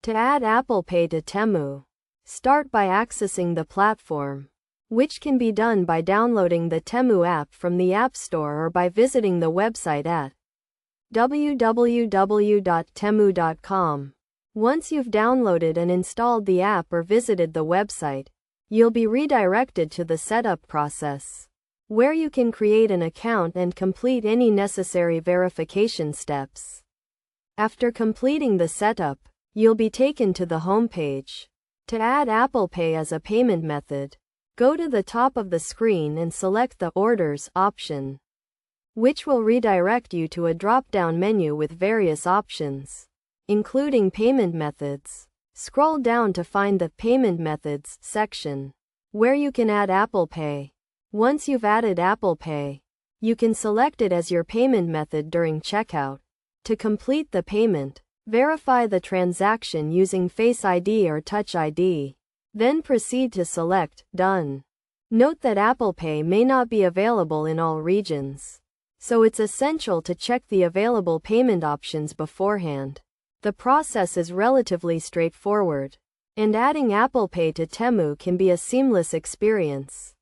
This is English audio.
To add Apple Pay to Temu, start by accessing the platform, which can be done by downloading the Temu app from the App Store or by visiting the website at www.temu.com. Once you've downloaded and installed the app or visited the website, you'll be redirected to the setup process, where you can create an account and complete any necessary verification steps. After completing the setup, you'll be taken to the home page. To add Apple Pay as a payment method, go to the top of the screen and select the Orders option, which will redirect you to a drop-down menu with various options, including payment methods. Scroll down to find the Payment Methods section, where you can add Apple Pay. Once you've added Apple Pay, you can select it as your payment method during checkout. To complete the payment, verify the transaction using Face ID or Touch ID. Then proceed to select Done. Note that Apple Pay may not be available in all regions, so it's essential to check the available payment options beforehand. The process is relatively straightforward, and adding Apple Pay to Temu can be a seamless experience.